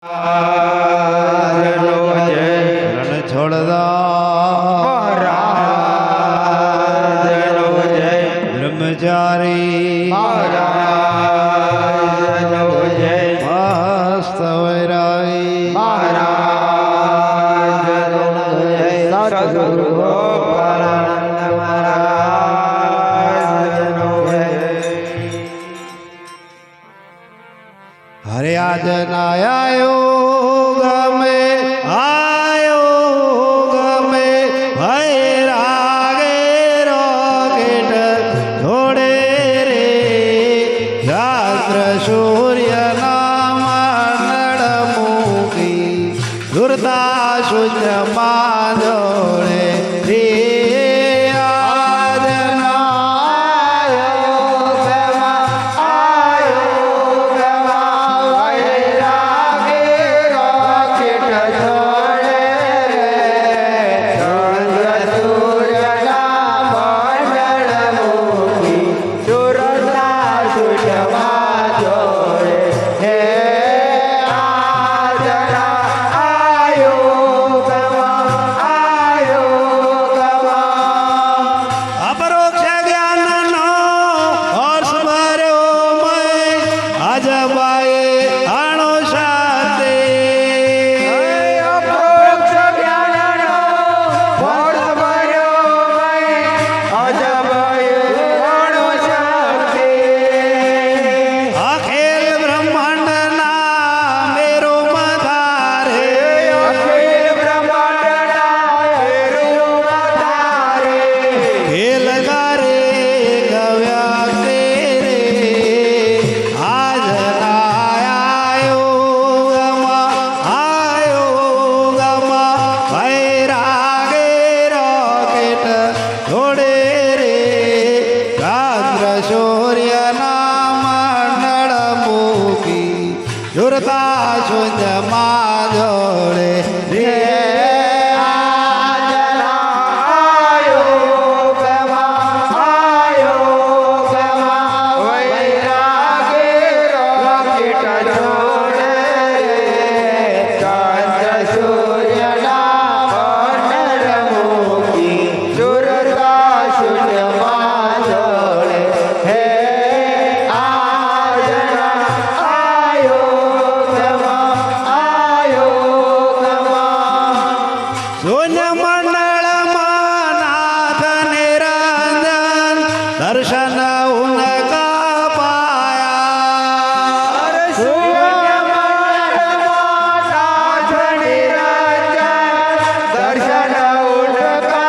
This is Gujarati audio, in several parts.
રણ છોડદાનો જય બ્રહ્મચારી મહારાજનો જય મસ્ત વૈરાગી મહારાજનો જય સદગુરુ ગોપાળાનંદ મહારાજનો જય હરે આજ નાયો ગમે આયો ગમે ભૈરાગે રોકેટ છોડે રે રાત્ર સૂર્ય નામ નડ મૂકી દુર્તા શૂન્ય માં જોડે રે જોરતા શૂન્ય માં જોડે રે दर्शन उनका पाया दर्शन उनका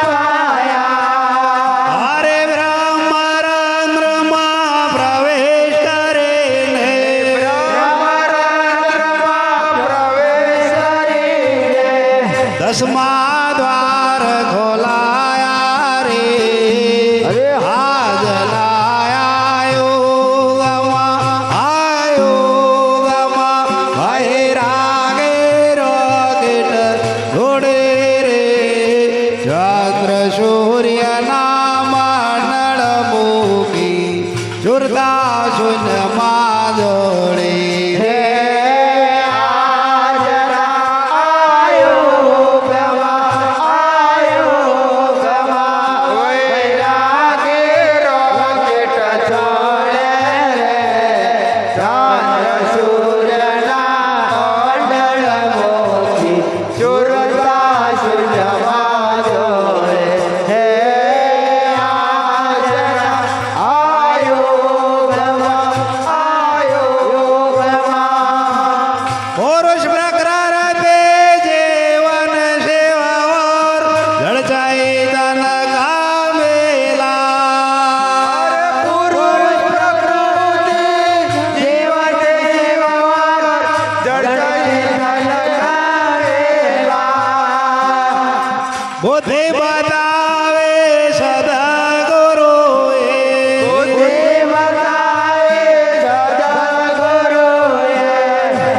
पाया अरे ब्रह्मरंध्र मां प्रवेश करे ने प्रवेश करे दसमा द्वार खोलाया सूर्य नाम नड़ मूकी जुर्दा सुन माधोड़ी बुद्धि बतावे सदगुरु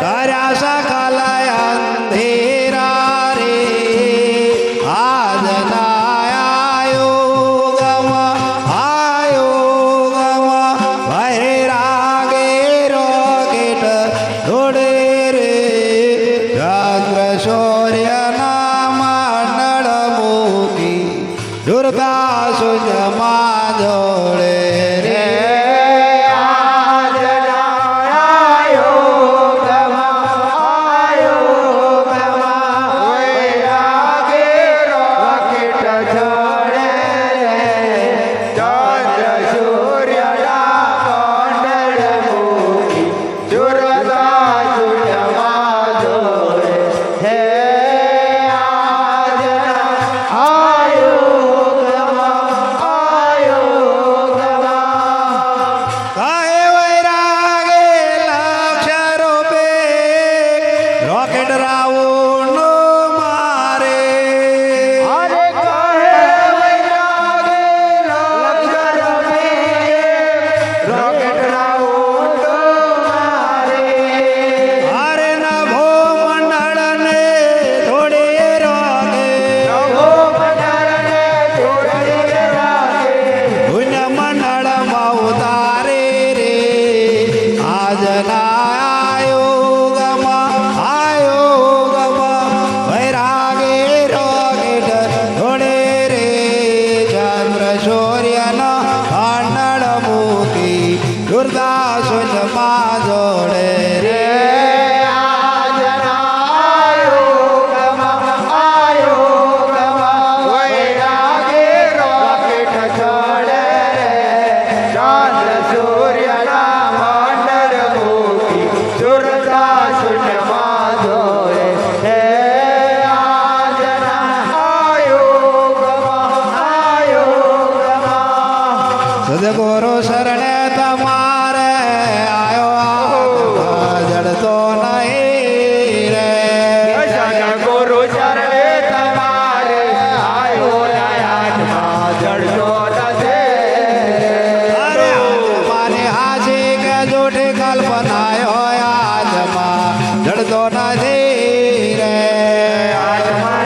दर्या सकल अंधेरा रे आज आयो गम भैरागे रोकेट थोड़े रे સુજમાં જોડે રે સદગુરુ શરણે તમારે આયો જડતો નહીં રે સદગુરુ શરણે તમારે આયો જડતો નથી અરે આત્માને હાજી કે જૂઠી કલ્પનાયો આત્મા જડતો નથી રે જડતો નથી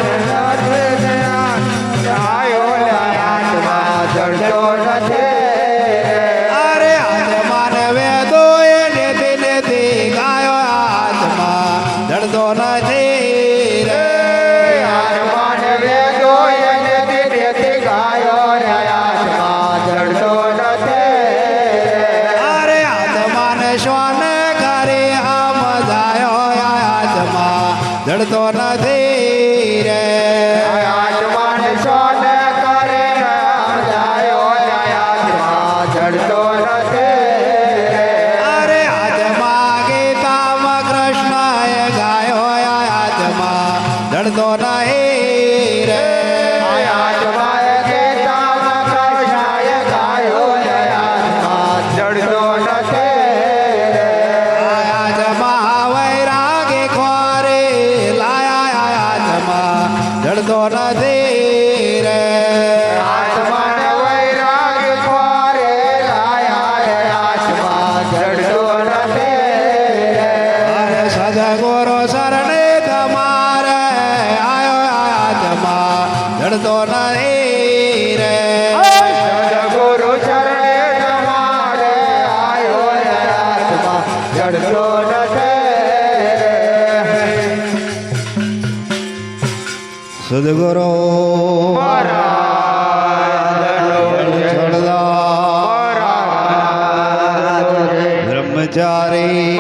જડતો નથી રે આત્માન વેદો એને દીધેથી ગાયો રે આત્મા જડતો નથી અરે આત્માને શ્વાન કરી આમ જાયો આત્મા જડતો નથી રે આત્માન સોન કરે આમ જાયો રે આત્મા જડતો નથી અરે આત્મા ગીતામાં કૃષ્ણએ ગાયો આત્મા જડતો નહીં રે આત્માએ ગીતામાં કૃષ્ણએ ગાયો રે આત્મા જડતો નથી આત્મા વૈરાગી ખોરે લાયા આત્મા જડતો નથી રે આત્માને વૈરાગ ખોરે લાયા રે આત્મા જડતો નથી અરે સદગુરુ શરણે તમારે આયો આત્મા જડતો નહીં રે સદગુરુ ચરણે તમારે આયો રે આત્મા જડતો નથી સદગુરુ બ્રહ્મચારી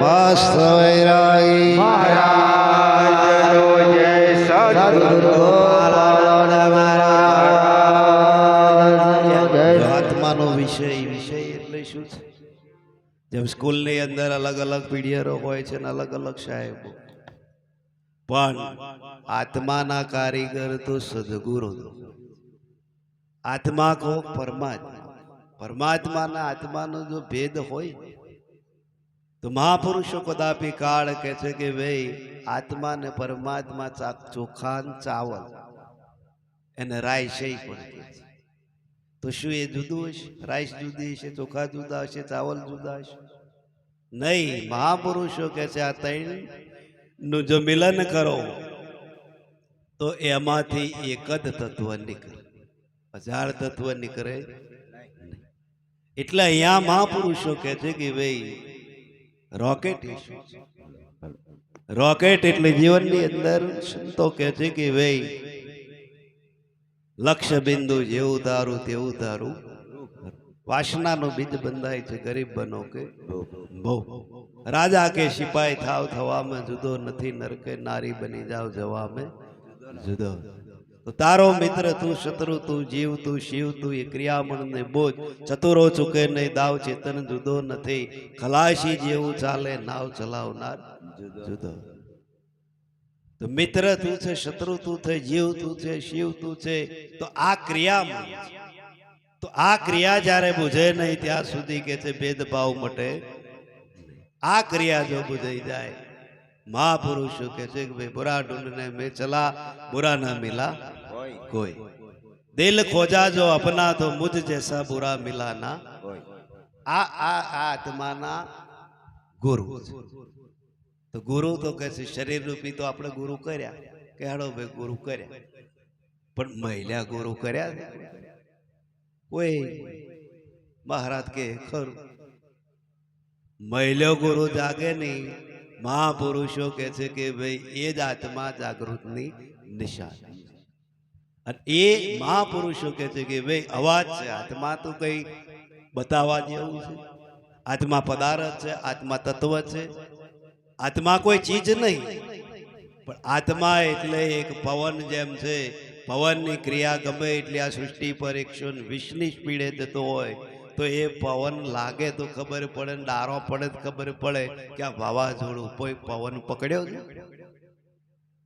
મસ્ત વૈરાગી આત્માનો વિષય એટલે શું છે? જેમ સ્કૂલની અંદર અલગ અલગ પીડિયરો હોય છે ને અલગ અલગ સાહેબો, પણ આત્માના કારીગર તો સદગુરુ. આત્મા કહો પરમાત્મા, પરમાત્માના આત્માનો જો ભેદ હોય તો મહાપુરુષો કદાપી કાળ કહે છે કે ભાઈ આત્મા ને પરમાત્મા ચોખાન ચાવલ એને રાય શઈ પણ કહે છે. તો શું એ જુદું હશે? રાઈસ જુદી હશે, ચોખા જુદા હશે, ચાવલ જુદા હશે? નહીં, મહાપુરુષો કહે છે આ ત્રણ નું જો મિલન કરો તો એમાંથી એક જ તત્વ નીકળે, 1000 તત્વ નીકળે. એટલે અહીંયા મહાપુરુષો કહે છે કે ભાઈ રોકેટ રોકેટ એટલે જીવનની અંદર સંતો કહે છે કે ભાઈ લક્ષ્ય બિંદુ જેવું તારું તેવું તારું વાસનાનો બીજ બંધાય છે ગરીબ બનો કે બહુ રાજા કે સિપાઈ થાવ થવામાં જુદો નથી નરકે નારી બની જાવ જવામાં જુદો તો તારો મિત્ર તું શત્રુ તું જીવ તું શિવ તું એ ક્રિયામણ ને બોજ ચતુરો ચૂકે નહીં દાવ ચેતન જુદો નથી ખલાસી જેવું ચાલે નાવ ચલાવનાર જુદો તો મિત્ર તું છે શત્રુ તું છે જીવ તું છે શિવ તું છે તો આ ક્રિયામણ તો આ ક્રિયા જ્યારે બુઝે નહીં ત્યાં સુધી કે છે ભેદભાવ મટે આ ક્રિયા જો બુઝાઈ જાય મહાપુરુષો કે છે કે ભાઈ बुरा ढूंढने में चला बुरा ना मिला कोई दिल खोजा जो अपना तो मुझ जैसा बुरा मिला ना આ આત્માના ગુરુ છે તો ગુરુ તો કે છે શરીર રૂપી તો આપણે ગુરુ કર્યા કે હાડો ભાઈ ગુરુ કર્યા પણ મહિલા ગુરુ કર્યા કોઈ મહારાજ કે ખરું મહિલા ગુરુ જાગે નહીં મહાપુરુષો કે છે કે ભાઈ એ જ આત્મા જાગૃતની નિશાની અને એ મહાપુરુષો કે છે કે ભાઈ અવાજ છે આત્મા તો કઈ બતાવવા જેવું છે આત્મા પદાર્થ છે આત્મા તત્વ છે આત્મા કોઈ ચીજ નહીં પણ આત્મા એટલે એક પવન જેમ છે પવનની ક્રિયા ગમે એટલે આ સૃષ્ટિ પર 120ની સ્પીડે જતો હોય તો એ પવન લાગે તો ખબર પડે ને ડારો પડે તો ખબર પડે કે આ વાવાઝોડું કોઈ પવન પકડ્યો છે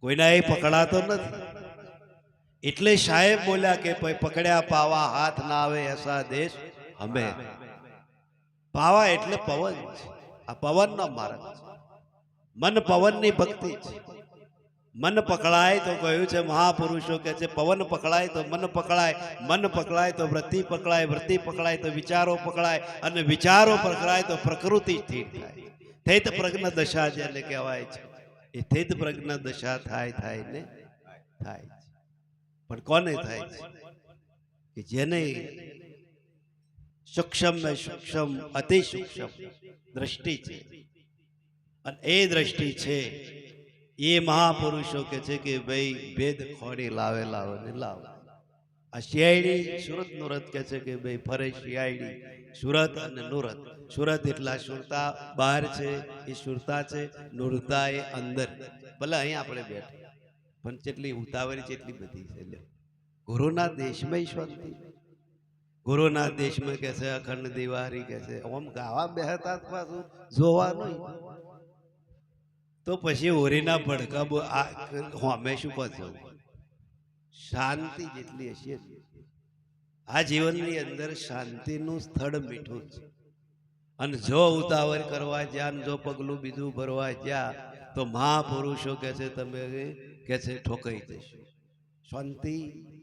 કોઈના એ પકડાતો નથી એટલે સાહેબ બોલ્યા કે ભાઈ પકડ્યા પાવા હાથ ના આવે એસા દેશ અમે પાવા એટલે પવન છે આ પવનનો માર્ગ છે મન પવનની ભક્તિ છે મન પકડાય તો કહ્યું છે મહાપુરુષો કે છે પવન પકડાય તો મન પકડાય તો વૃત્તિ પકડાય વૃત્તિ પકડાય તો વિચારો પકડાય અને વિચારો પકડાય તો પ્રકૃતિ સ્થિર થાય થેત પ્રજ્ઞ દશા જેને કહેવાય છે એ થેત પ્રજ્ઞ દશા થાય ને થાય પણ કોને થાય છે કે જેને સૂક્ષ્મ में सूक्ष्म अति सूक्ष्म दृष्टि છે અને એ દ્રષ્ટિ છે એ મહાપુરુષો કે છે કે ભાઈ ભેદ ખોડી લાવે ને લાવે આ શિયાળી સુરત નુરત કે છે કે ભાઈ ફરે શિયાળી સુરત અને નુરત સુરત એટલા સુરતા બહાર છે એ સુરતા છે નુરતા એ અંદર ભલે અહીં આપણે બેઠે પણ જેટલી ઉતાવળી જેટલી બધી છે ગુરુના દેશમાં શાંતિ ગુરુના દેશમાં કે છે અખંડ દિવાળી કે છે ઓમ ગાવા બેહતા પાછું જોવાનું તો પછી ઓરીના ભડકા હોમે શું પાછું શાંતિ જેટલી હશે આ જીવનની અંદર શાંતિનું સ્થળ મીઠું છે અને જો ઉતાવળ કરવા જ્યાં જો પગલું બીજું ભરવા જ્યાં તો મહાપુરુષો કે છે તમે કે છે ઠોકાઈ જશો શાંતિ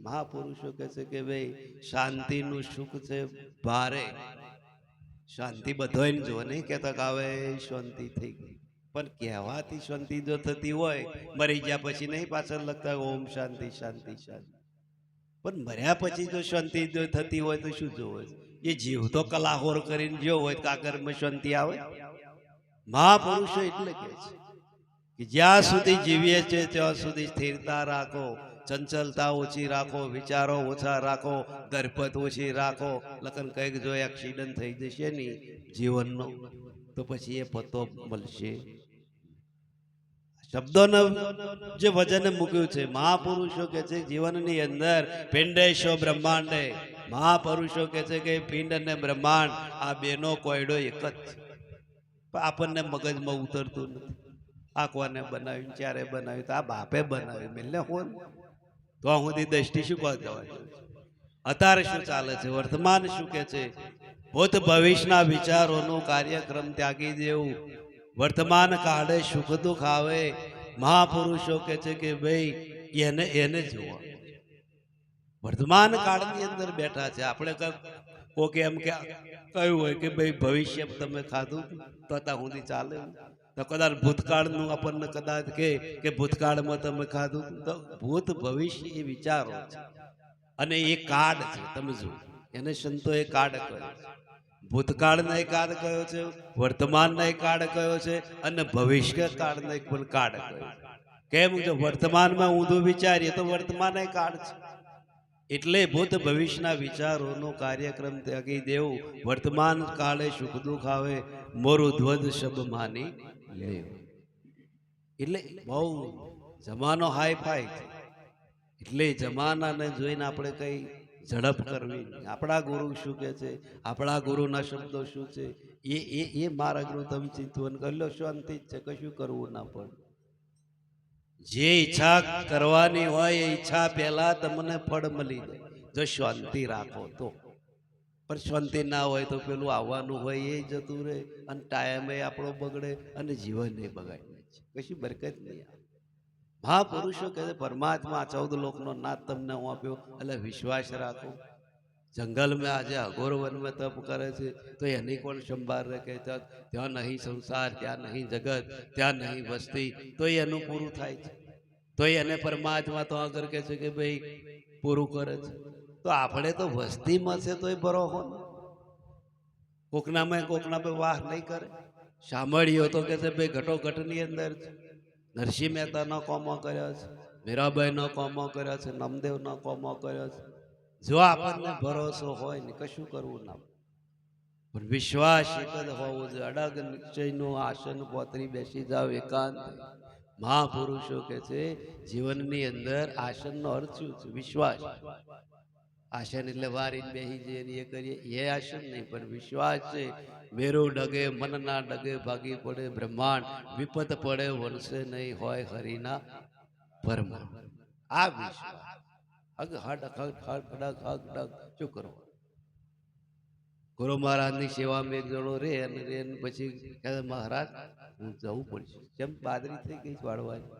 મહાપુરુષો કે છે કે ભાઈ શાંતિનું સુખ છે ભારે શાંતિ બધાને જો નહીં કહેતા કે આવે શાંતિ થઈ ગઈ પણ કહેવાથી શાંતિ જો થતી હોય મરી ગયા પછી નહીં પાછળ લખતા ઓમ શાંતિ શાંતિ શાંતિ પણ મર્યા પછી જો શાંતિ જો થતી હોય તો શું જોવે એ જીવ તો કલાહોર કરીને જો હોય તો કાગરમાં શાંતિ આવે મહાપુરુષો એટલે કે છે કે જ્યાં સુધી જીવીએ છે ત્યાં સુધી સ્થિરતા રાખો ચંચલતા ઓછી રાખો વિચારો ઓછા રાખો દરપત ઓછી રાખો લખન કંઈક જો એક્સિડન્ટ થઈ જશે નહીં જીવનનો તો પછી એ પતો મળશે શબ્દોને જે વજન મૂક્યું છે મહાપુરુષો કે છે જીવનની અંદર પિંડેશો બ્રહ્માંડે મહાપુરુષો કે છે કે પિંડ અને બ્રહ્માંડ આ બેનો કોયડો એક જ છે પણ આપણને મગજમાં ઉતરતું નથી આ કોને બનાવ્યું ક્યારે બનાવ્યું તો આ બાપે બનાવ્યું મિલને કોણ તો આ સુધી દ્રષ્ટિ શું કહો જવાય અત્યારે શું ચાલે છે વર્તમાન શું કે છે ભૂત ભવિષ્યના વિચારોનું કાર્યક્રમ ત્યાગી દેવું વર્તમાન કાળે સુખ દુઃખ આવે મહાપુરુષો કે છે કે ભાઈ એને જોવા વર્તમાન કાળની અંદર બેઠા છે આપણે કોકે એમ કે કહ્યું હોય કે ભાઈ ભવિષ્ય તમે ખાધું તો ત્યાં સુધી ચાલે તો કદાચ ભૂતકાળનું આપણને કદાચ કે ભૂતકાળમાં તમે ખાધું તો ભૂત ભવિષ્ય એ વિચારો છે અને એ કાળ છે તમે જુઓ એને સંતોએ કાળ કહ્યો ભૂતકાળનો એ કાળ કયો છે વર્તમાનનો એ કાળ કયો છે અને ભવિષ્ય કાળનો એક પણ કાળ કયો કેમ જો વર્તમાનમાં ઊંધું વિચારીએ તો વર્તમાન એ કાળ છે એટલે ભૂત ભવિષ્યના વિચારોનો કાર્યક્રમ ત્યાગી દેવું, વર્તમાન કાળે સુખ દુઃખ આવે મોરું ધ્વજ શબ માની લેવું. એટલે બહુ જમાનો હાઈ ફાઈ છે, એટલે જમાનાને જોઈને આપણે કઈ ઝડપ કરવી નહીં. આપણા ગુરુ શું કહે છે, આપણા ગુરુના શબ્દો શું છે, એ માર્ગનું તમે ચિંતન કરી લો, શાંતિ જ છે, કશું કરવું ના પડે. જે ઈચ્છા કરવાની હોય એ ઈચ્છા પહેલા તમને ફળ મળી જાય, જો શાંતિ રાખો તો. પણ શાંતિ ના હોય તો પેલું આવવાનું હોય એ જતું રહે, અને ટાઈમે આપણો બગડે અને જીવન એ બગાડી નાખે, કશી બરકત નહીં આવે. મહાપુરુષો કહે છે પરમાત્મા 14 લોકનો નાથ તમને હું આપ્યો, એટલે વિશ્વાસ રાખો. જંગલ में આજે અઘોર વન में તપ કરે છે તો એની કોણ સંભાળ રાખે? ત્યાં નહીં સંસાર, ત્યાં નહીં જગત, ત્યાં નહીં વસ્તી, તો એનું પૂરું થાય છે. તો એને પરમાત્મા તો આગળ કહે છે કે ભાઈ પૂરું કરે છે. તો આપણે તો વસ્તીમાં છે તોય બરોહો ને, કોકના પે વાહ નહીં કરે. સાંભળ્યો તો કે છે ભાઈ ઘટોઘટની અંદર છે. નરસિંહ મહેતાનો કોમો કર્યો છે, મીરાબાઈનો કોમો કર્યો છે, નામદેવનો કોમો કર્યો છે. જો આપણને ભરોસો હોય ને કશું કરવું ના, પણ વિશ્વાસ એક જ હોવો જોઈએ. અડગ નિશ્ચયનું આસન પોતરી બેસી જાવ એકાંત. મહાપુરુષો કે છે જીવનની અંદર આસનનો અર્થ શું છે? વિશ્વાસ. આસન એટલે વારીને બેસી જઈએ એ કરીએ એ આસન નહીં, પણ વિશ્વાસ છે. મેરુ ડગે મન ના ડગે, ભાગી પડે બ્રહ્માંડ, વિપત પડે વરસે નહીં, હોય હરિના પરમા. આ વિશ્વાસ. શું કરવું? ગુરુ મહારાજની સેવામાં એક જણો રે અને રે પછી કહે મહારાજ હું જવું પડશે, જેમ બાદરી થઈ ગઈ વાળવાની,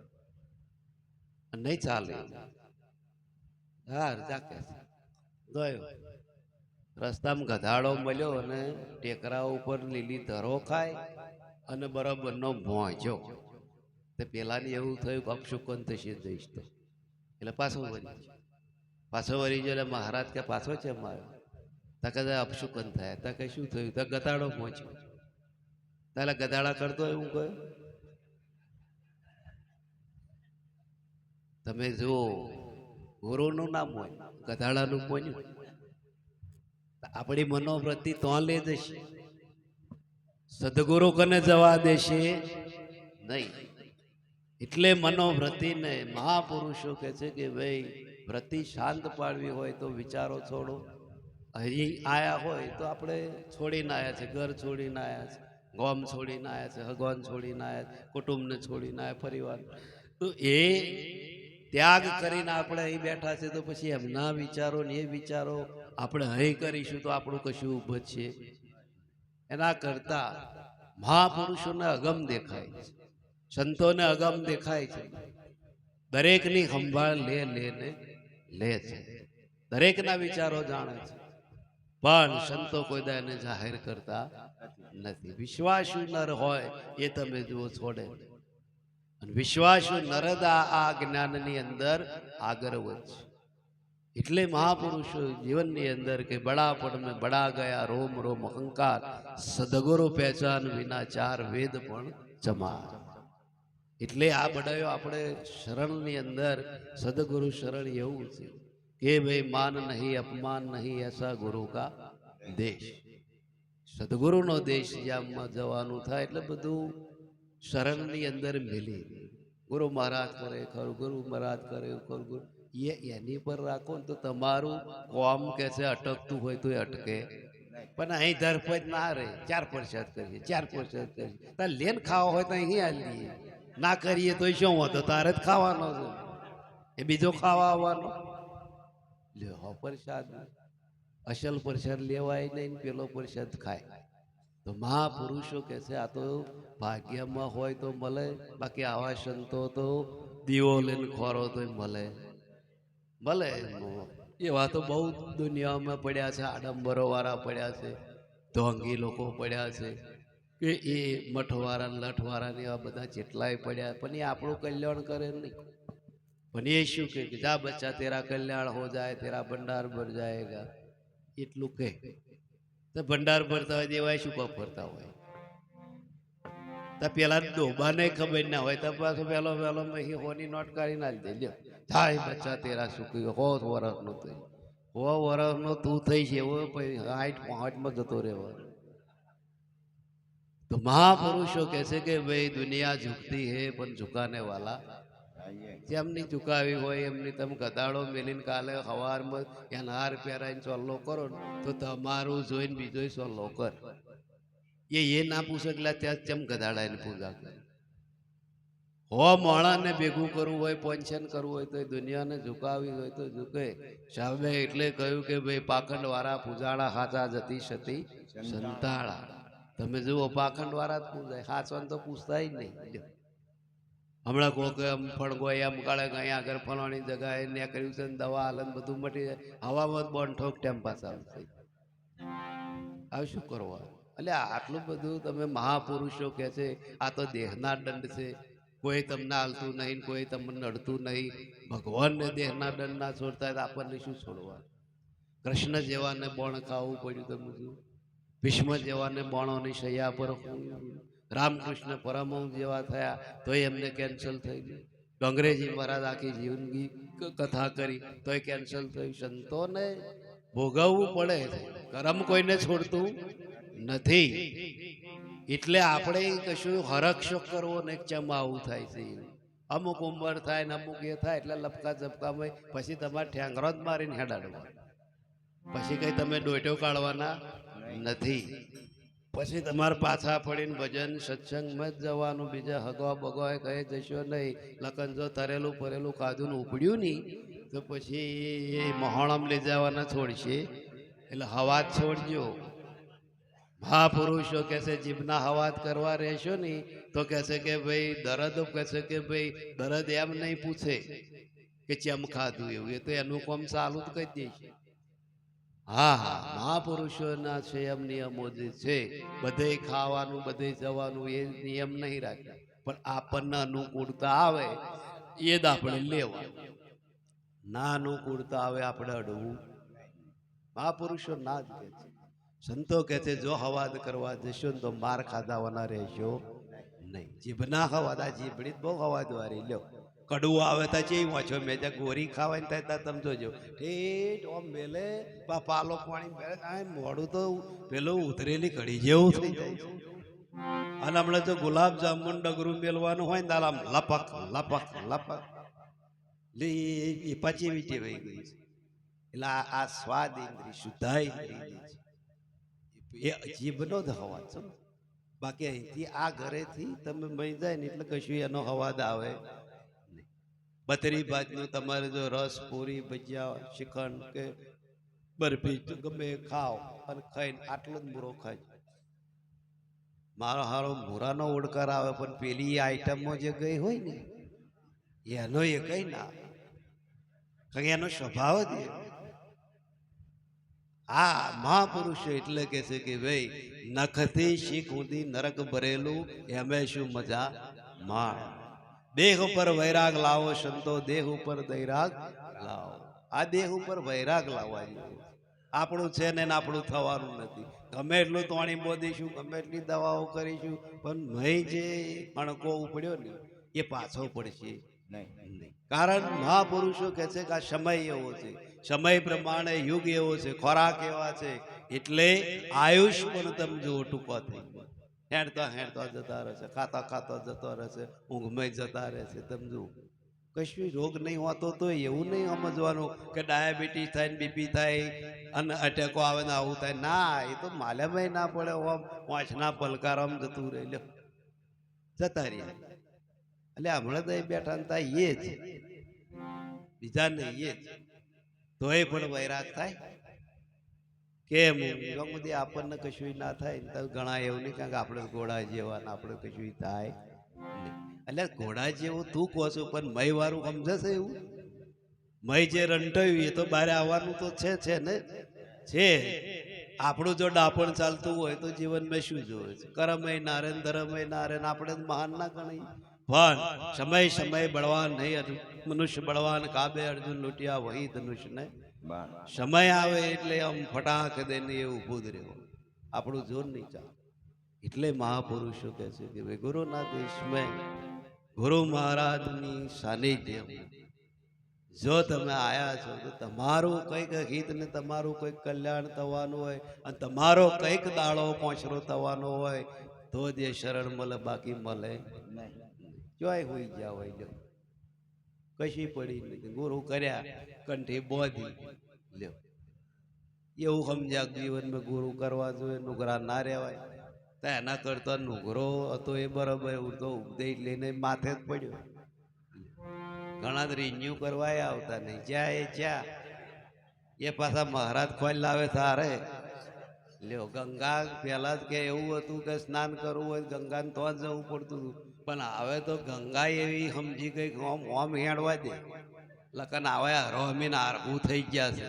નહીં ચાલે. હા જાકે ગયો, રસ્તામાં ગધાડો મળ્યો અને ટેકરા ઉપર લીલી ધરો ખાય અને બરાબરનો ભોંચ્યો. તે પેલાને એવું થયું કે અપશુકન થશે જઈશ તો, એટલે પાછો વળી ગયો. એટલે મહારાજ કે પાછો છે મારો? તા કદાચ અપશુકન થયા. તા કે શું થયું? તા ગધાડો પહોંચ્યો. તાલે ગધાડા કરતો એવું કહ્યું. તમે જુઓ ગુરુનું નામ હોય, ગધાડાનું પોન્યું. આપણી મનોવૃત્તિ તો લે જશે, સદગુરુ કને જવા દેશે નહીં. એટલે મનોવૃત્તિને મહાપુરુષો કહે છે કે ભાઈ વૃત્તિ શાંત પાડવી હોય તો વિચારો છોડો. અહીં આયા હોય તો આપણે છોડીને આવ્યા છે, ઘર છોડીને આવ્યા છે, ગોમ છોડીને આવ્યા છે, ભગવાન છોડીને આવ્યા છે, કુટુંબને છોડીને આવ્યા, પરિવાર. તો એ ત્યાગ કરીને આપણે અહીં બેઠા છે, તો પછી એમના વિચારો ને એ વિચારો આપણે અહીં કરીશું તો આપણું કશું બચશે? એના કરતા મહાપુરુષોને અગમ દેખાય છે, સંતોને અગમ દેખાય છે. દરેકની સંભાળ લે છે, દરેકના વિચારો જાણે છે, પણ સંતો કોઈ દાને જાહેર કરતા નથી. વિશ્વાસુ નર હોય એ તમે જુઓ છોડે, અને વિશ્વાસુ નરદ આ જ્ઞાનની અંદર આગળ વધશે. એટલે મહાપુરુષો જીવનની અંદર કે બડાપણ મેં બડા ગયા રોમ રોમ અહંકાર, સદગુરુ પહેચાન વિના 4 વેદ પણ ચમાર. એટલે આ બડાયો આપણે શરણની અંદર સદગુરુ શરણ એવું છે કે ભાઈ માન નહીં અપમાન નહીં, એસા ગુરુ કા દેશ. સદગુરુનો દેશ જ્યાં જવાનું થાય એટલે બધું શરણની અંદર મિલી. ગુરુ મહારાજ કરે ખરું, ગુરુ મહારાજ કરે ખરું, ગુરુ એની પર રાખો ને તો તમારું કોમ કે છે અટકતું હોય તો અટકે, પણ અહીં ધરપત ના રહે. 4% કરીએ, 4% કરીએ, તારે લેન ખાવા હોય તો અહીં હાલીએ, ના કરીએ તો શું હોતો? તારે જ ખાવાનો છે, એ બીજો ખાવા આવવાનો. લ્યો પ્રસાદ, અસલ પ્રસાદ લેવાય નહીં, પેલો પ્રસાદ ખાય. તો મહાપુરુષો કે છે આ તો ભાગ્યમાં હોય તો મળે, બાકી આવા સંતો તો દીવો લઈને ખોરો તો મળે. એવા તો બહુ દુનિયામાં પડ્યા છે, આડંબરો વાળા પડ્યા છે, ઢોંગી લોકો પડ્યા છે, કે એ મઠવાળા લઠવાળા એવા બધા જેટલાય પડ્યા, પણ એ આપણું કલ્યાણ કરે નહીં. પણ એ શું કે જા બચ્ચા તેરા કલ્યાણ હો જાય, તેરા ભંડાર ભર જાયગા, એટલું કહે. તો ભંડાર ભરતા હોય દેવાય શું કામ ભરતા હોય? તો પેલા ડોબાને ખબર ના હોય તો પાછો પેલો હોની નોટ કાઢી ના દે, લ્યો થાય બચ્ચા તેરા સુખી 100 વર્ષનું થઈ. વર્ષનો તું થઈ છે એવો પછી 60-65 જતો રહેવો. तो महापुरुषों कैसे કે ભાઈ દુનિયા ઝુકતી હે પણ ઝુકાને વાલા જેમની ઝુકાવી હોય એમની તમે ગધાડો મેલીને કાલે સવારમાં એને હાર પહેરાઈને સોલ્લો કરો ને તો તમારું જોઈને બીજો સોલ્લો કર. એ ના પૂછે એટલે ત્યાં ચમ ગધાડાને પૂજા કરે. હો મોણાને ભેગું કરવું હોય પંચન કરવું હોય તો એ દુનિયાને ઝુકાવી હોય તો ઝુકે. સાહેબે એટલે કહ્યું કે ભાઈ પાખંડ વાળા પૂજાળા હાચા જતી સતી સંતાળા. તમે જુઓ પાખંડ વાળા જ પૂજાય, હાચવાન તો પૂછતા જ નહીં. હમણાં કોક એમ ફળગો એમ કાળે અહીંયા આગળ ફલાણી જગાએ ને કર્યું છે ને દવા હાલન બધું મટી જાય, હવામાં બોન ઠોક ટેમ્પા ચાલુ થઈ. હવે શું કરવા? એટલે આટલું બધું તમે મહાપુરુષો કહે છે આ તો દેહના દંડ છે, કોઈ તમને હાલતું નહીં, કોઈ તમને નડતું નહીં. ભગવાનને દેહના દંડ ના છોડતા હોય તો આપણને શું છોડવા? કૃષ્ણ જેવાને બોણ ખાવું પડ્યું તમે શું? ભીષ્મ જેવાને બોણોની શૈયા પર રામકૃષ્ણ પરમહંસ જેવા થયા તો એમને કેન્સલ થઈ ગયું. અંગ્રેજી મહારાજ આખી જીવનની કથા કરી તોય કેન્સલ થયું. સંતોને ભોગવવું પડે છે, કરમ કોઈને છોડતું નથી. એટલે આપણે કશું હરક્ષો કરવો ને ચમ આવું થાય છે. અમુક ઉંમર થાય ને અમુક એ થાય એટલે લપકા ઝપકામાં પછી તમારે ઠેંગરો જ મારીને હેડાડવા, પછી કઈ તમે ડોટો કાઢવાના નથી. પછી તમારે પાછા પડીને ભજન સત્સંગમાં જ જવાનું, બીજા હગવા બગવા કહે જશો નહીં. લખન જો તરેલું ફરેલું ખાધું ને ઉપડ્યું નહીં તો પછી એ મહોણમ લઈ જવાના છોડશે. એટલે હવાત છોડજો. મહાપુરુષો કહેશે જીભના હવાત કરવા રહેશો નહીં તો કહેશે કે ભાઈ દરદ, કહેશે કે ભાઈ દરદ એમ નહીં પૂછે કે ચમ ખાધું એવું, એ તો એનું કામ ચાલુ જ કહી દેશે. હા હા, મહાપુરુષોના સંયમ નિયમો જે છે બધે ખાવાનું બધે જવાનું એ નિયમ નહીં રાખ્યા, પણ આપણને અનુકૂળતા આવે એ જ આપણે લેવા, ના અનુકૂળતા આવે આપણે અડવું. મહાપુરુષો ના જ કહે છે. સંતો કહે છે જો હવાદ કરવા જશો ને તો માર ખાધાવાના રહેશો નહીં. જીભના હવાદ, આ જીભડી બહુ હવાદ વાળી લ્યો. કડવું આવે તો ચેવી વાંચો મેં ત્યાં ગોરી ખાવાની થાય ત્યાં તમે જોજો ઠેઠ ઓમ મેલે પાલો પાણી મેલે મોડું તો પેલું ઉતરેલી કઢી જેવું થઈ જાય છે. અને હમણાં તો ગુલાબ જામુન ડગરું મેલવાનું હોય ને તાર આમ લપક લપક લપક એ પછી વીટી વહી ગઈ છે. એટલે આ સ્વાદ ઇન્દ્રિય શુદ્ધા ઇન્દ્રિય છે એ જીભનો જ હવાજ છે. બાકી અહીંથી આ ઘરેથી તમે મહી જાય ને એટલે કશું એનો હવાદ આવે. બતરી ભાતનું તમારે જો રસ, પૂરી, ભજીયા, શ્રીખંડ કે બરફી ગમે ખાઓ અને ખાઈને આટલો જ મૂરો ખાય. મારો હારો મૂરાનો ઓડકાર આવે પણ પેલી આઈટમમાં જે ગઈ હોય ને એનો એ કઈ ના આવે, કારણ કે એનો સ્વભાવ જ એ. આ મહાપુરુષો એટલે કે છે કે ભાઈ નખથી શીખ ઊંધી નરક ભરેલું એમે શું મજા માણ. દેહ ઉપર વૈરાગ લાવો સંતો, દેહ ઉપર દૈરાગ લાવો. આ દેહ ઉપર વૈરાગ લાવવા જેવું. આપણું છે ને આપણું થવાનું નથી. ગમે એટલું તોણી બોધીશું, ગમે એટલી દવાઓ કરીશું, પણ મહી જે અણકો ઉપડ્યો ને એ પાછો પડશે નહીં. કારણ મહાપુરુષો કહે છે કે આ સમય એવો છે, સમય પ્રમાણે યુગ એવો છે, ખોરાક એવા છે, એટલે આયુષ પણ તમે જુઓ ટૂંકો થઈ ગયો. હેડતા હેડતા જતા રહેશે, ખાતા ખાતા જતો રહેશે, ઊંઘમાં જતા રહેશે. તમે જુઓ કશું રોગ નહીં હોતો તો એવું નહીં સમજવાનું કે ડાયાબિટીસ થાય ને બીપી થાય અને અટેકો આવે ને આવું થાય. ના, એ તો માલ્યામાં ના પડે. આમ વાંચના પલકારામ જતું રહે લ્યો જતા રહ્યા. એટલે હમણાં તો એ બેઠા ને થાય એ જ બીજા નહીં એ જ તોય પણ વૈરાગ થાય. કેમ સુધી આપણને કશું ના થાય ને તો ઘણા એવું નહીં, કારણ કે આપણે ઘોડા જેવા ને આપણે કશું થાય નહીં. એટલે ઘોડા જેવું તું કહો છો પણ મય વાળું સમજશે એવું? મય જે રંટાયું એ તો બહાર આવવાનું તો છે ને છે. આપણું જો ડાપણ ચાલતું હોય તો જીવનમાં શું જોવે છે? કરમય નારે ધરમય નારે આપણે મહાન ના ગણાય. પણ સમય સમય બળવાન નહીં, મનુષ્ય બળવાન કાબે અર્જુન લૂંટ્યા વહી ધનુષ ને. સમય આવે એટલે આમ ફટાક દઈને એ ઊભું જ રહેવું, આપણું જોર નહીં ચાલે. એટલે મહાપુરુષો કહે છે કે ભાઈ ગુરુના દેશમાં ગુરુ મહારાજની સાનિધ્ય જો તમે આયા છો તો તમારું કંઈક હિત ને તમારું કંઈક કલ્યાણ થવાનું હોય અને તમારો કંઈક દાડો પોંચરો થવાનો હોય તો જ એ શરણ મળે, બાકી મળે જોય હોઈ ગયા હોય લ્યો કશી પડી નથી. ગુરુ કર્યા કંઠી બોધી લ્યો એવું સમજ્યા જીવનમાં ગુરુ કરવા જોઈએ, નુગરા ના રહેવાય. તો એના કરતા નુગરો હતો એ બરાબર, એવું તો ઉપદેશ લઈને માથે જ પડ્યો. ઘણા જ રિન્યુ કરવા આવતા નહીં, જ્યાં એ પાછા મહારાજ ખોલ લાવે તારે લ્યો. ગંગા પહેલા જ કે એવું હતું કે સ્નાન કરવું હોય ગંગાને તો જ જવું પડતું હતું, પણ હવે તો ગંગા એવી સમજી ગઈ કે ઓમ હેડવા દે લખન આવે હરોમીને આરભું થઈ ગયા છે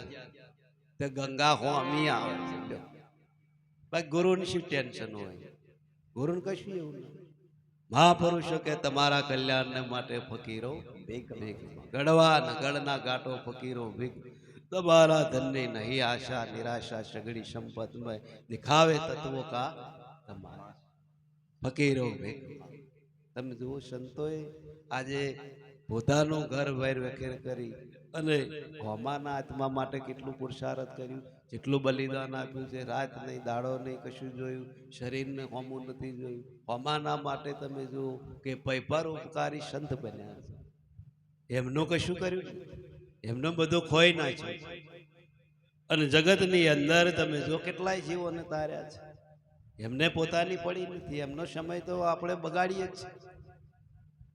તે ગંગા હોમી આવે છે લ્યો. ભાઈ ગુરુને શું ટેન્શન હોય, ગુરુને કશું એવું નહીં. મહાપુરુષો કે તમારા કલ્યાણને માટે ફકીરો ગળવા ને ગળના ગાંઠો ફકીરો ભીખ, તમારા ધનની નહીં આશા નિરાશા સગડી સંપતમય દિખાવે તત્વો કા તમારા ફકીરો ભીખ. તમે જુઓ સંતોએ આજે પોતાનું ઘર વેર વેખેર કરી અને હોમાના આત્મા માટે કેટલું પુરુષાર્થ કર્યું, જેટલું બલિદાન આપ્યું છે. રાત નહીં દાડો નહીં કશું જોયું, શરીરને હોમું નથી જોયું. હોમાના માટે તમે જુઓ કે પૈપરોપકારી સંત બન્યા છે. એમનું કશું કર્યું, એમનો બધું ખોઈ નાખ્યું. અને જગતની અંદર તમે જો કેટલાય જીવોને તાર્યા છે, એમને પોતાની પડી નથી. એમનો સમય તો આપણે બગાડીએ જ છે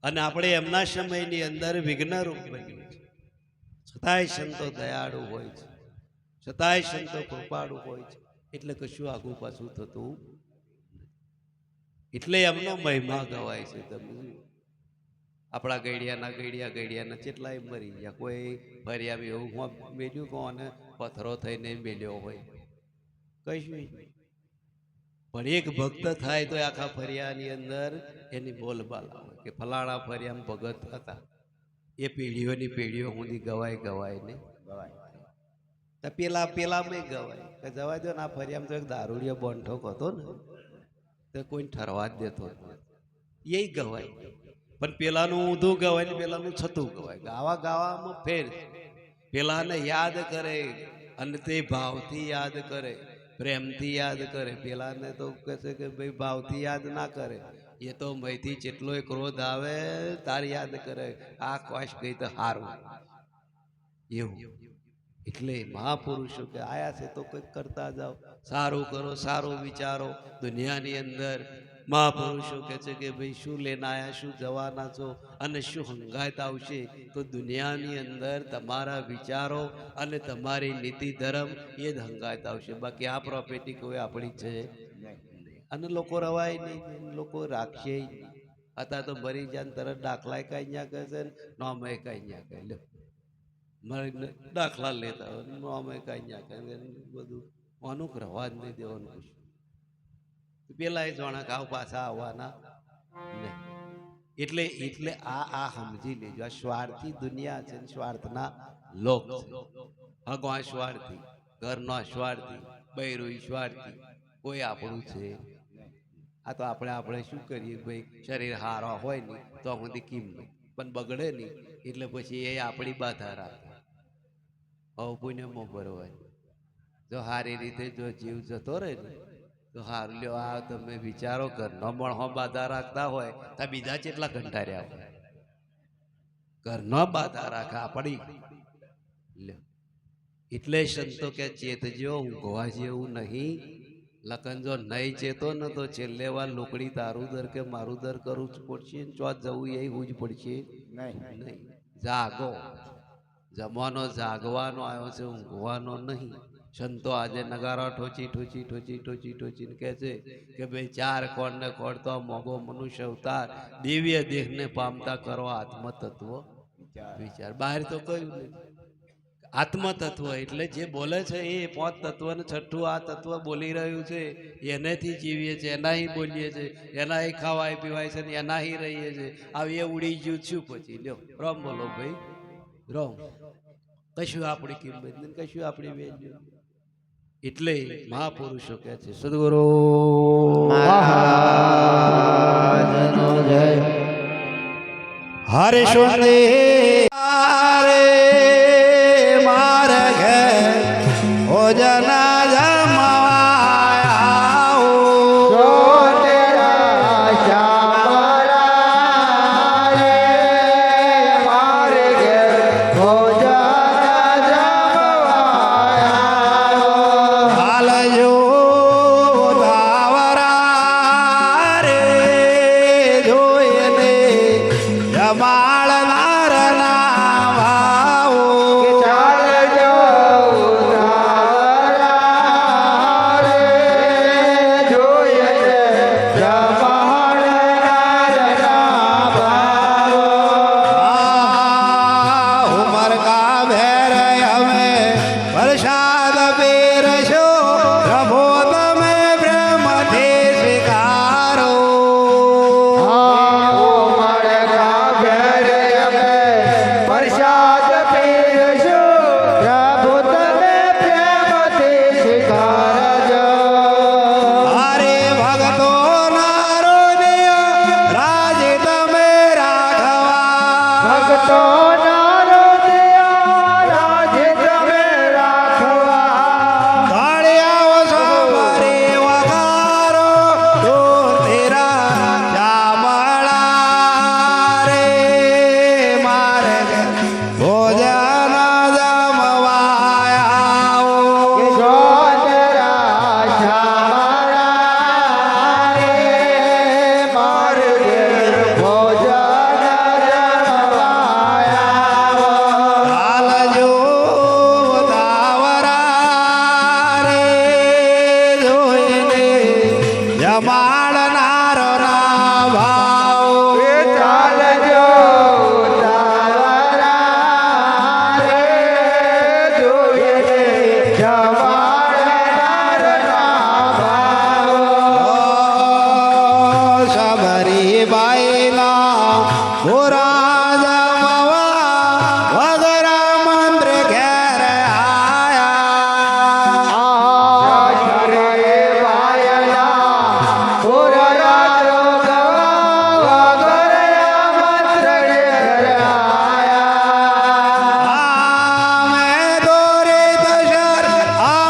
અને આપણે એમના સમયની અંદર વિઘ્નરૂપ બન્યું છે. છતાંય સંતો દયાળુ હોય છે, છતાંય સંતો કૃપાળુ હોય છે, એટલે કશું આગું પાછું થતું. એટલે એમનો મહિમા ગવાય છે. તમે આપણા ગઈડિયાના કેટલાય મરી ગયા, કોઈ ફરિયામ એવું મેલ્યું કોને પથ્થરો થઈને મેલ્યો હોય કશું નહીં. પણ એક ભક્ત થાય તો આખા ફરિયાની અંદર એની બોલબાલ આવે કે ફલાણા ફરિયામ ભગત હતા, એ પેઢીઓની પેઢીઓ સુધી ગવાય ને પેલા મેં ગવાય કે જવા દો ને. આ ફરિયામ તો એક દારૂડિયો બોંઠોક હતો ને તો કોઈને ઠરવા જ દેતો એ ગવાય. પણ પેલાનું ઊંધું ગવાય ને પેલાનું છતું ગવાય. ગાવામાં ફેર પેલાને યાદ કરે અને તે ભાવથી યાદ કરે, પ્રેમથી યાદ કરે. પેલાને તો કહે છે કે ભાઈ ભાવથી યાદ ના કરે, એ તો મયથી જેટલોય ક્રોધ આવે તાર યાદ કરે, આ કોશ ગઈ તો હારું એવું. એટલે મહાપુરુષો કે આયા છે તો કંઈક કરતા જાઓ, સારું કરો, સારું વિચારો. દુનિયાની અંદર મહાપુરુષો કહે છે કે ભાઈ શું લઈને આવ્યા, શું જવાના છો અને શું હંગાત આવશે. તો દુનિયાની અંદર તમારા વિચારો અને તમારી નીતિ ધર્મ એ જ હંગાત આવશે, બાકી આ પ્રોપર્ટી કોઈ આપણી છે અને લોકો રવાય નહીં, લોકો રાખશે નહીં. અત્યારે તો મરી જાય તરત દાખલા કઈ ત્યાં કહે છે, નોમે કઈ ત્યાં કહે લે મરીને દાખલા લેતા હોય, નોમે કઈ ત્યાં કહે બધું અનુક રવા જ નહીં દેવાનું કશું. પેલા એ જોણા કાવ પાછા આવવાના નહીં. એટલે આ સમજી લેજો, આ સ્વાર્થી દુનિયા છે, સ્વાર્થના લોક છે. હગો સ્વાર્થી, ઘરનો સ્વાર્થી, બૈરું સ્વાર્થી, કોઈ આપણું છે. આ તો આપણે શું કરીએ ભાઈ, શરીર હારો હોય ને તો સુધી કિંમત પણ બગડે નહીં એટલે પછી એ આપણી બાધા રાખે. હવે પુણ્યમાં ભરવાય. જો સારી રીતે જો જીવ જતો રહે ને તો હારું લ્યો. આ તમે વિચારો ઘરનો મણહો બાધા રાખતા હોય તો બીજા કેટલા કંટાળ્યા હોય. ઘરનો બાધા રાખે આપણી લ્યો. એટલે સંતો કે ચેતજો, ઊંઘવા જેવું નહીં. લખન જો નહીં ચેતો ને તો છેલ્લે વાર લોકડી તારું દર કે મારું દર કરવું જ પડશે, ચોથ જવું એ હું જ પડશે નહીં. જાગો, જમવાનો જાગવાનો આવ્યો છે, ઊંઘવાનો નહીં. સંતો આજે નગારા ઠોચીને કહે છે કે ભાઈ ચાર કોણ ને કોણ તો મોગો મનુષ્ય અવતાર, દિવ્ય દેહને પામતા કરો આત્મતત્વ વિચાર. બહાર તો કયું નહીં. આત્મતત્વ એટલે જે બોલે છે એ 5 તત્વ ને 6ઠું આ તત્વ બોલી રહ્યું છે, એનેથી જીવીએ છીએ, એનાથી બોલીએ છીએ, એનાથી ખાવાય પીવાય છે ને એનાથી રહીએ છીએ. આવી એ ઉડી ગયું છું પછી લ્યો રોમ બોલો ભાઈ રોમ. કશું આપણી કિંમત નહીં, કશું આપણી વેલ્યુ. એટલે મહાપુરુષો કહે છે સદગુરુ મહારાજનો જય. હરે સુંદર ભોજન જમવાયા જો તેરા શ્યામળા રે મારે ઘેર ભોજન જમવાયા હાલજો ધાવરા રે જોઈને જમાડનાર ના ભાવો ચાલજો તારા રે જોઈએ જમાડનાર ના ભાવ ઉમર કા ભેર અમે પ્રસાદ પીરસો પ્રભુ તમે પ્રેમથી સ્વીકારો પ્રસાદ પીરસો પ્રભુ તમે પ્રેમથી સ્વીકારજો હરે ભક્તો નારો રાજ તમે રાખવા ભક્તો નારો રાજ તમે રાખવા ઘડિયાઓ સામરે વગારો તો તેરા જામળા રે મારે ભોજન જમવાયા કે જો તેરા શ્યામળા રે માર ઘેર ભોજન જમવાયા હાલજો ધાવરા રે જોઈને જમાડનાર ના ભાવ એ ચાલજો તારા રે જોઈએ જમાડનાર ના ભાવ શબરી બાઈના ભોરા જમવા વગર મંત્ર ઘેર આયા શરે વાયના પુરરાજો ગવા વગર મંત્ર ઘેર આયા આમે દોરે દશર આ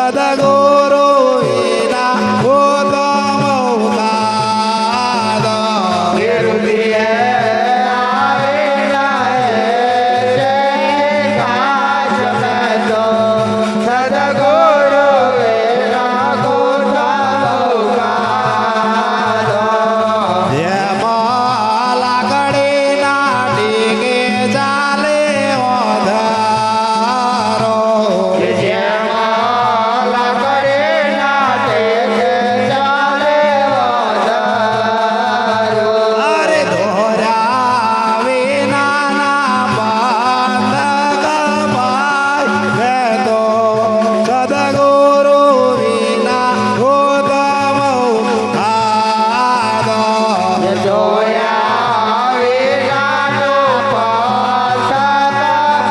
સદગુરુ વિના ઉત્તમ ઉદાર. વિરુદ્ધિએ આવેલા જય કાશ મેં તો સદગુરુ વિના ગોઠા જેમાં લાકડીના ડીગે ચાલે ઓધારો. જેમાં લાકડીના ટેકે ચાલે વધારો. અરે દોર્યા વિનાના બંધ ગમાય છે તો સદગુરુ વિના ઉત્તમ ઉદાર. જોયા વિનાનો પાસા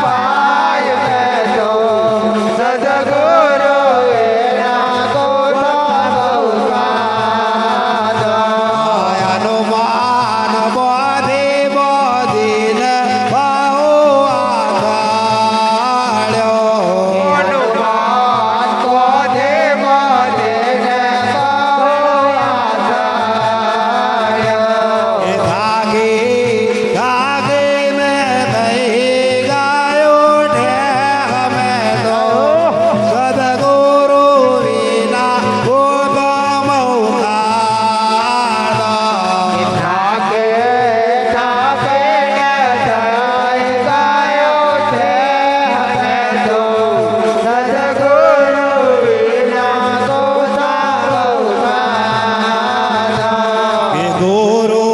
પાય મેં તો સદગુરુ વિના ગોઠા હનુમાન બોધી બોધીને બહુ આધાળ્યો. હનુમાન કોધે બોધીને એ થાકી થાકીને થઈ ગયો ઠેહ મેં તો સદગુરુ વિના ઉત્તમ ઉદાર. થાકે થાકે થઈ ગયો છે હમે તો સદગુરુ વિના ગોઠા એ ગુરુ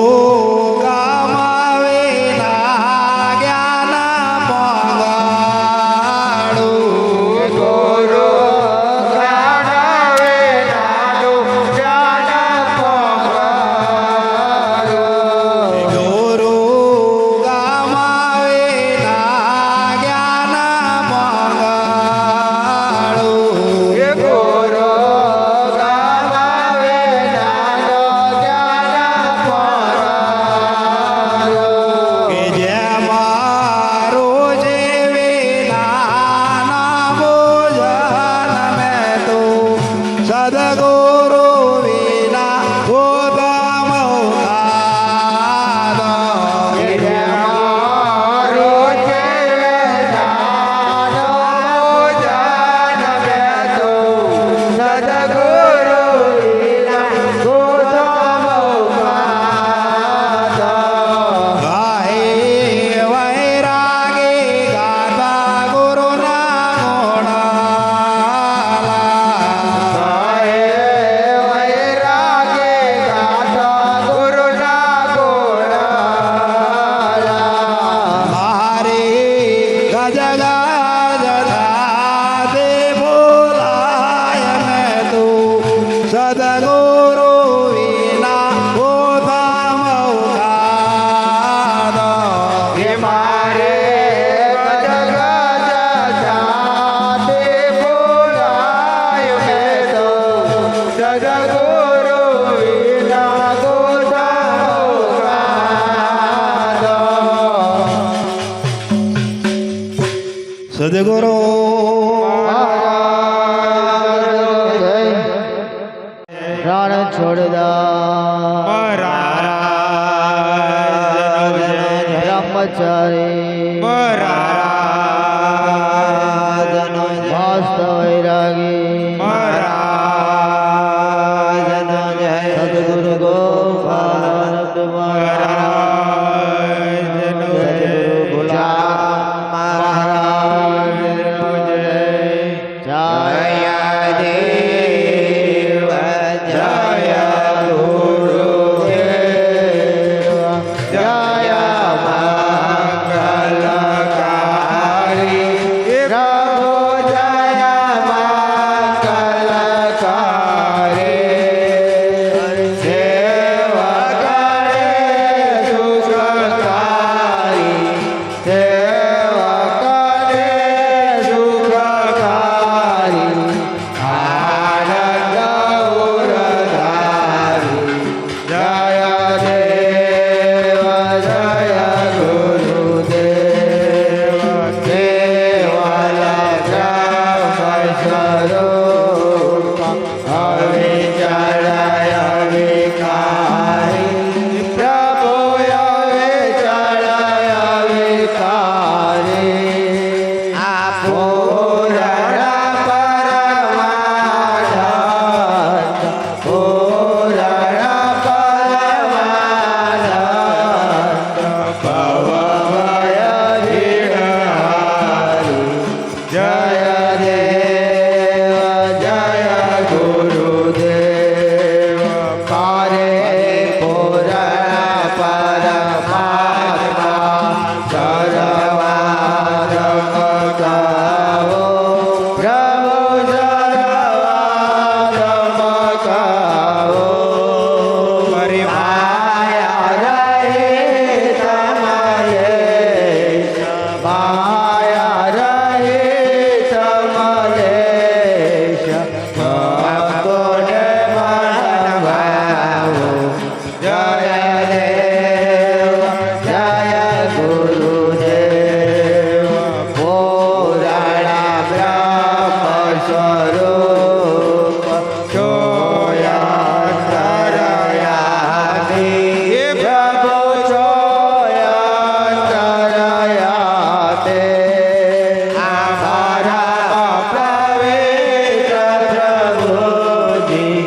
ગમાવે ના જ્ઞાન પંગાળું. ગુરુ ગાણવે નાનું જાન પંગારું. ગુરુ ગમાવે ના જ્ઞાન પંગાળું. એ ગુરુ ગામાવે નાનો જ્ઞાન પંગારું. કે જેમાં રોજે વિનાના ભોજન મેં તો સદગુરુ વિના ઉત્તમ ઉદાર. ગાય વૈરાગે ગાતા ગુરુના ગોણાલા. મારે ગજગાજધાતે બોલાય મેં તો સદગુરુ વિના ઉત્તમ ઉદાર. સદગુરુ વિના ગોઠા સદગુરુ રણ છોડદા બ્રહ્મચારી મસ્ત વૈરાગી સદગુરુ ગોપાલ સદગુરુ ગુલામ મહારાજ જય દેવ જય ગુરુદેવ જય મંગલકારી પ્રભુ જય મંગલકારી સેવકને સુખકારી સેવકને સુખકારી સ્વરૂપ જોયા તરયાથી પ્રભુ જોયા તરયાતે અમારા પવિત્ર પ્રભુજી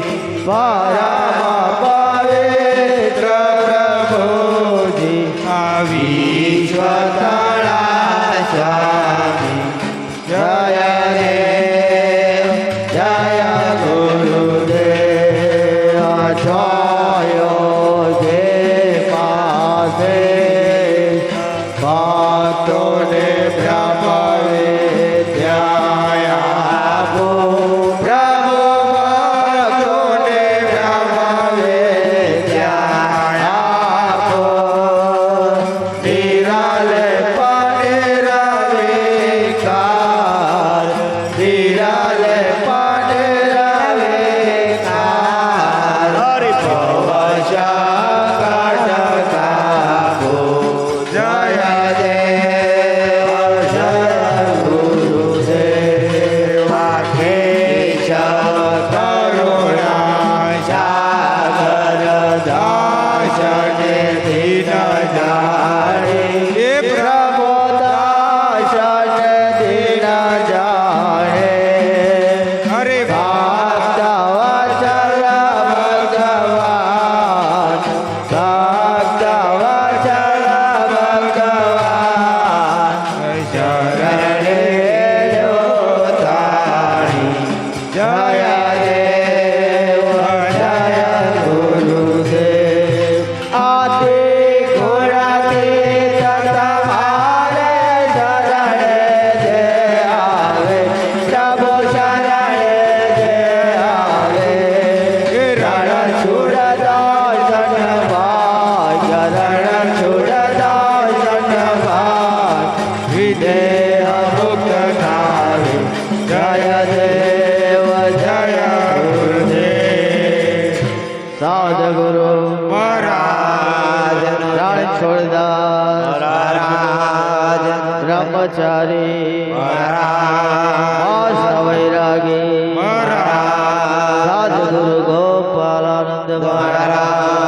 પરમ પવિત્ર પ્રભુજી વિશ્વ તળા સ્વામી જય દેવ જય ગુરુદેવ જોયો જે પાસે ભક્તોને બ્રહ્મ વિદ્યા આપો પ્રભુ ભક્તોને બ્રહ્મ વિદ્યા આપો નિરાલે રવિકાર નિરાલે રવિકાર હરિ ભવશંકટકાબો જય દેવ જય ગુરુદેવ કેશવ કરુણા સાગર દાસને દીન જાણે પ્રભુ દાસન દીન જાણે હરે ભક્ત વત્સલ ભગવાન ભક્ત વત્સલ ભગવાન શરણે જોતાણી જય દેવ જય ગુરુદેવ આદિ ઘોડાથી તમારે શરણે જે આવે પ્રભુ શરણે જે આવે રણ છોડ દર્શન ભાઈ રણ છોડ દર્શન ભાઈ વિદેહ મુક્ત થાય જય દેવ જય ગુરુદેવ સદગુરુ મહારાજ રણ છોડદાસ મહારાજ બ્રહ્મચારી મહારાજ વૈરાગી મહારાજ સદગુરુ ગોપાલાનંદ મહારાજ